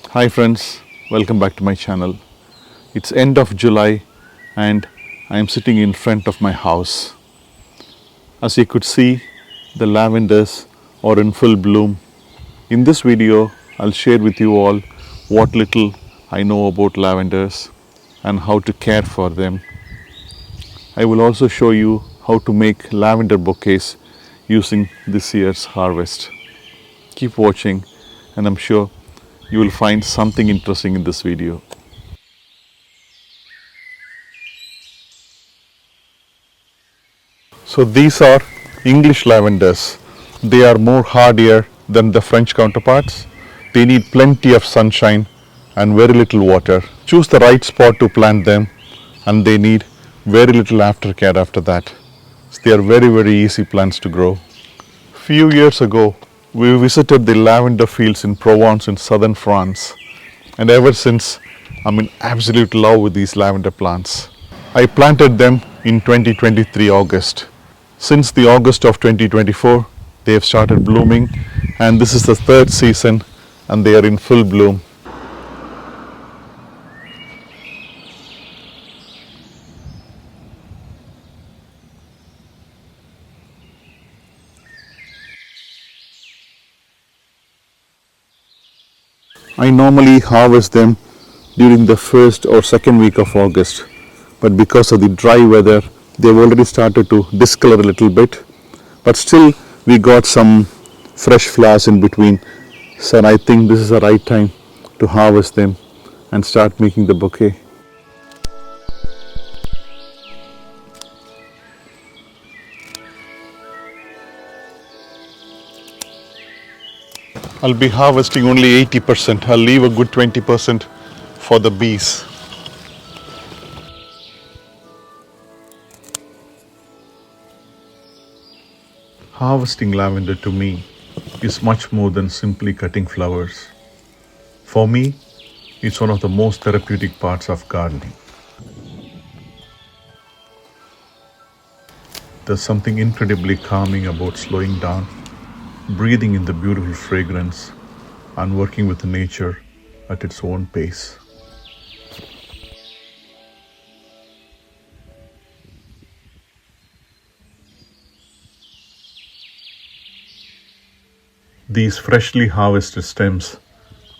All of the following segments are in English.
Hi friends, welcome back to my channel. It's end of July and I am sitting in front of my house. As you could see, the lavenders are in full bloom. In this video, I'll share with you all what little I know about lavenders and how to care for them. I will also show you how to make lavender bouquets using this year's harvest. Keep watching and I'm sure you will find something interesting in this video. So these are English lavenders. They are more hardier than the French counterparts. They need plenty of sunshine and very little water. Choose the right spot to plant them and they need very little aftercare after that. So they are very easy plants to grow. Few years ago, we visited the lavender fields in Provence in southern France. And ever since, I'm in absolute love with these lavender plants. I planted them in 2023 August. Since the August of 2024, they have started blooming and this is the third season and they are in full bloom. I normally harvest them during the first or second week of August, but because of the dry weather, they've already started to discolor a little bit, but still we got some fresh flowers in between. So I think this is the right time to harvest them and start making the bouquet. I'll be harvesting only 80%. I'll leave a good 20% for the bees. Harvesting lavender to me is much more than simply cutting flowers. For me, it's one of the most therapeutic parts of gardening. There's something incredibly calming about slowing down, breathing in the beautiful fragrance, and working with nature at its own pace. These freshly harvested stems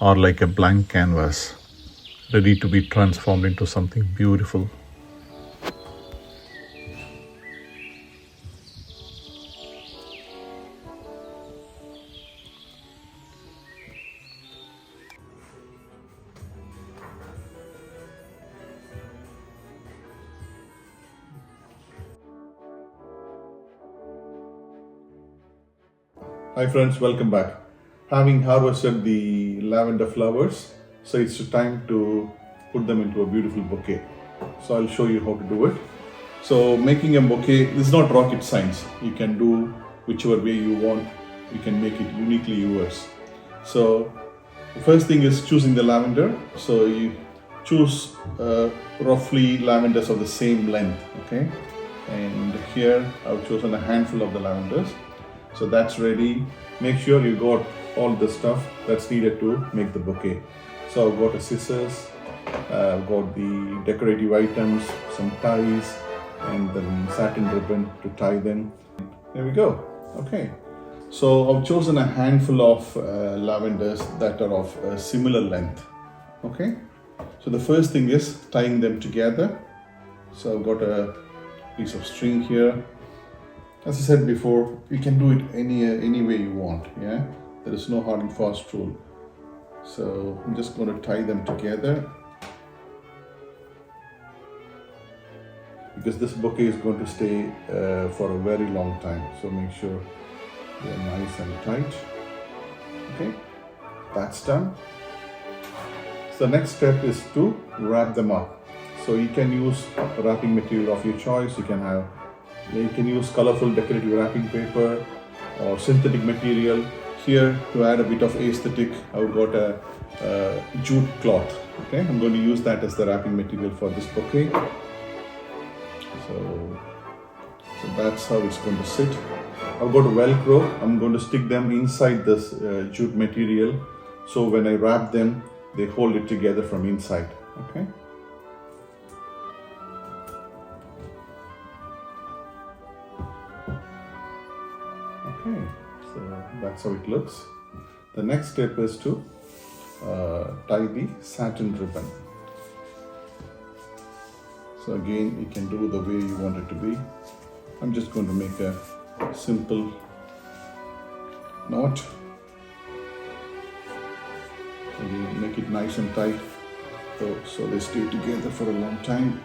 are like a blank canvas, ready to be transformed into something beautiful. Hi friends, welcome back. Having harvested the lavender flowers, so it's time to put them into a beautiful bouquet. So I'll show you how to do it. So making a bouquet, this is not rocket science. You can do whichever way you want. You can make it uniquely yours. So the first thing is choosing the lavender. So you choose roughly lavenders of the same length, okay? And here I've chosen a handful of the lavenders. So that's ready. Make sure you got all the stuff that's needed to make the bouquet. So I've got a scissors, I've got the decorative items, some ties, and the satin ribbon to tie them. There we go. Okay. So I've chosen a handful of lavenders that are of a similar length. Okay. So the first thing is tying them together. So I've got a piece of string here. As I said before, you can do it any way you want, yeah? There is no hard and fast rule. So I'm just going to tie them together because this bouquet is going to stay for a very long time. So make sure they're nice and tight. Okay, that's done. So the next step is to wrap them up. So you can use wrapping material of your choice. You can use colorful decorative wrapping paper or synthetic material. Here, to add a bit of aesthetic, I've got a jute cloth. Okay, I'm going to use that as the wrapping material for this bouquet. So that's how it's going to sit. I've got a Velcro. I'm going to stick them inside this jute material. So when I wrap them, they hold it together from inside. Okay. Okay, so that's how it looks. The next step is to tie the satin ribbon. So again, you can do the way you want it to be. I'm just going to make a simple knot. Again, make it nice and tight so they stay together for a long time.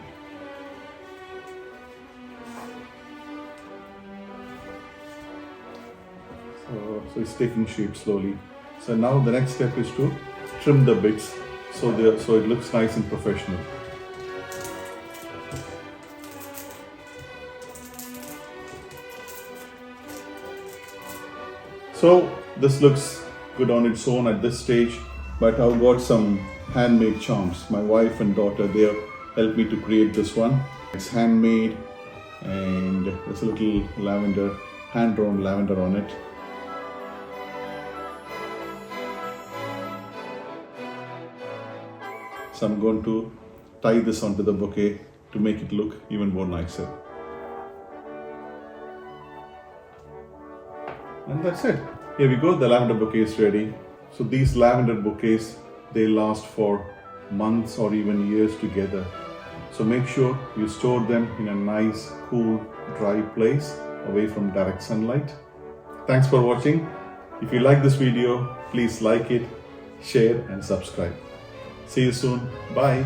So it's taking shape slowly. So now the next step is to trim the bits so it looks nice and professional. So this looks good on its own at this stage, but I've got some handmade charms. My wife and daughter, they have helped me to create this one. It's handmade and there's a little lavender, hand-drawn lavender on it. So I'm going to tie this onto the bouquet to make it look even more nicer. And that's it. Here we go, the lavender bouquet is ready. So these lavender bouquets, they last for months or even years together. So make sure you store them in a nice, cool, dry place away from direct sunlight. Thanks for watching. If you like this video, please like it, share and subscribe. See you soon. Bye.